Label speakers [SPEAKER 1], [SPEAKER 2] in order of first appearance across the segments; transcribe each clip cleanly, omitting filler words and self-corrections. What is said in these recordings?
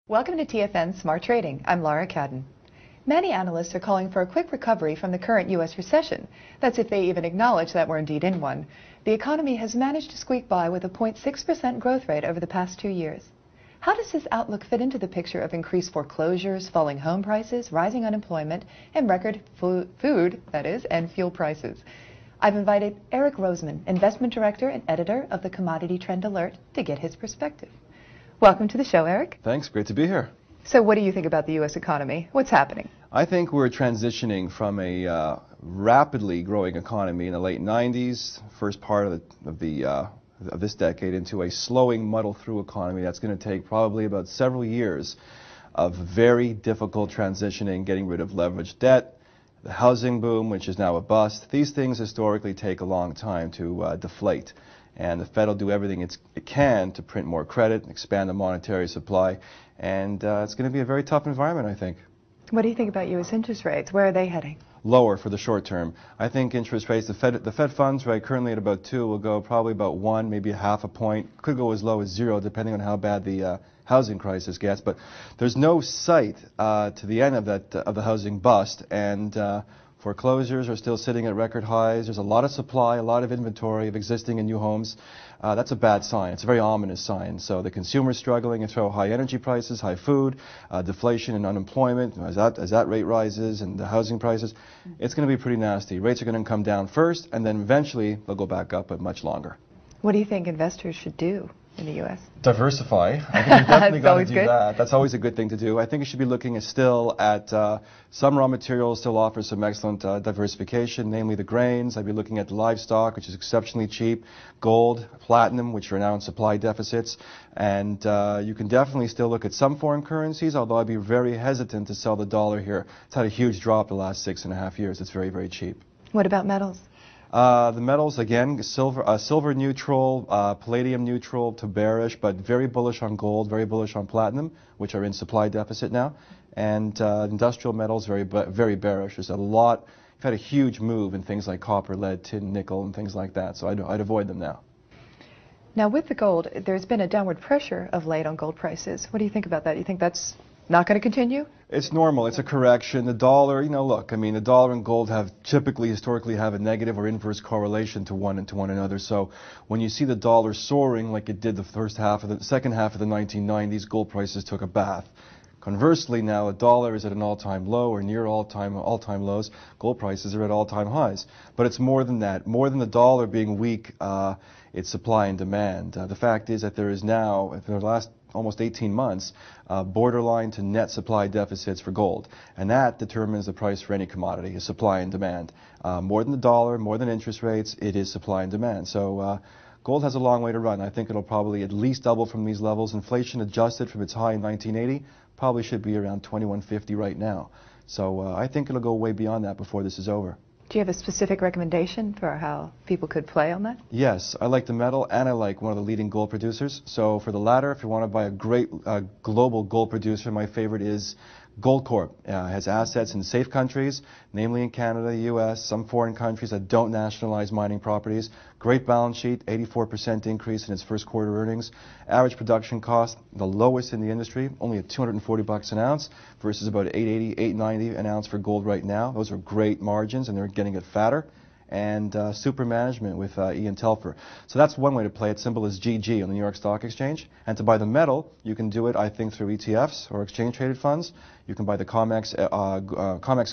[SPEAKER 1] Welcome to TFN Smart Trading. I'm Laura Cadden. Many analysts are calling for a quick recovery from the current U.S. recession. That's if they even acknowledge that we're indeed in one. The economy has managed to squeak by with a 0.6% growth rate over the past 2 years. How does this outlook fit into the picture of increased foreclosures, falling home prices, rising unemployment, and record food, and fuel prices? I've invited Eric Roseman, Investment Director and Editor of the Commodity Trend Alert, to get his perspective. Welcome to the show, Eric.
[SPEAKER 2] Thanks. Great to be here.
[SPEAKER 1] So what do you think about the U.S. economy? What's happening?
[SPEAKER 2] I think we're transitioning from a rapidly growing economy in the late 90s, first part of this decade, into a slowing, muddle-through economy that's going to take probably about several years of very difficult transitioning, getting rid of leveraged debt, the housing boom, which is now a bust. These things historically take a long time to deflate. And the Fed will do everything it can to print more credit, expand the monetary supply, and it's going to be a very tough environment, I think.
[SPEAKER 1] What do you think about U.S. interest rates? Where are they heading?
[SPEAKER 2] Lower for the short term. I think interest rates, the Fed funds right currently at about 2 will go probably about 1, maybe a half a point. Could go as low as 0 depending on how bad the housing crisis gets. But there's no sight to the end of the housing bust, and foreclosures are still sitting at record highs. There's a lot of supply, a lot of inventory of existing and new homes. That's a bad sign. It's a very ominous sign. So the consumer's struggling and throw high energy prices, high food, deflation and unemployment. As that rate rises and the housing prices, it's going to be pretty nasty. Rates are going to come down first, and then eventually they'll go back up, but much longer.
[SPEAKER 1] What do you think investors should do in the U.S.?
[SPEAKER 2] Diversify. I think you've definitely got to do that. That's always a good thing to do. I think you should be looking still at some raw materials still offer some excellent diversification, namely the grains. I'd be looking at the livestock, which is exceptionally cheap, gold, platinum, which are now in supply deficits, and you can definitely still look at some foreign currencies, although I'd be very hesitant to sell the dollar here. It's had a huge drop the last 6.5 years. It's very, very cheap.
[SPEAKER 1] What about metals?
[SPEAKER 2] The metals, again, silver neutral, palladium neutral to bearish, but very bullish on gold, very bullish on platinum, which are in supply deficit now, and industrial metals, very bearish. There's you've had a huge move in things like copper, lead, tin, nickel, and things like that, so I'd avoid them now.
[SPEAKER 1] Now, with the gold, there's been a downward pressure of late on gold prices. What do you think about that? You think that's not going to continue?
[SPEAKER 2] It's normal. It's a correction. The dollar, look, the dollar and gold have historically have a negative or inverse correlation to one another. So when you see the dollar soaring like it did the second half of the 1990s, gold prices took a bath. Conversely, now a dollar is at an all-time low or near all-time lows. Gold prices are at all-time highs. But it's more than that. More than the dollar being weak, it's supply and demand. The fact is that there is now, for the last almost 18 months, borderline to net supply deficits for gold. And that determines the price for any commodity, is supply and demand. More than the dollar, more than interest rates, it is supply and demand. So gold has a long way to run. I think it'll probably at least double from these levels. Inflation adjusted from its high in 1980 probably should be around 2150 right now. So I think it'll go way beyond that before this is over.
[SPEAKER 1] Do you have a specific recommendation for how people could play on that?
[SPEAKER 2] Yes, I like the metal, and I like one of the leading gold producers. So for the latter, if you want to buy a great global gold producer, my favorite is Goldcorp. It has assets in safe countries, namely in Canada, the U.S., some foreign countries that don't nationalize mining properties. Great balance sheet, 84% increase in its first quarter earnings. Average production cost, the lowest in the industry, only at $240 an ounce versus about $880, $890 an ounce for gold right now. Those are great margins, and they're getting it fatter. And super management with Ian Telfer. So that's one way to play it. Symbol is GG on the New York Stock Exchange. And to buy the metal, you can do it, I think, through ETFs or exchange-traded funds. You can buy the COMEX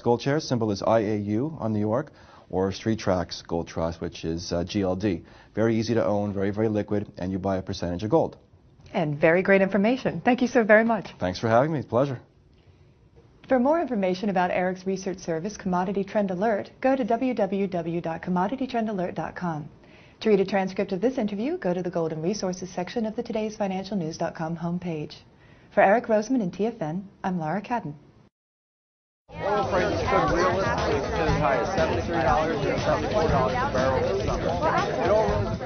[SPEAKER 2] Gold Shares. Symbol is IAU on New York, or Street Tracks Gold Trust, which is GLD. Very easy to own, very, very liquid, and you buy a percentage of gold.
[SPEAKER 1] And very great information. Thank you so very much.
[SPEAKER 2] Thanks for having me. It's a pleasure.
[SPEAKER 1] For more information about Eric's research service, Commodity Trend Alert, go to www.commoditytrendalert.com. To read a transcript of this interview, go to the Gold and Resources section of the todaysfinancialnews.com homepage. For Eric Roseman and TFN, I'm Laura Cadden.
[SPEAKER 3] Oil prices could realistically sit as high as $73 or $74 a barrel this summer. It all really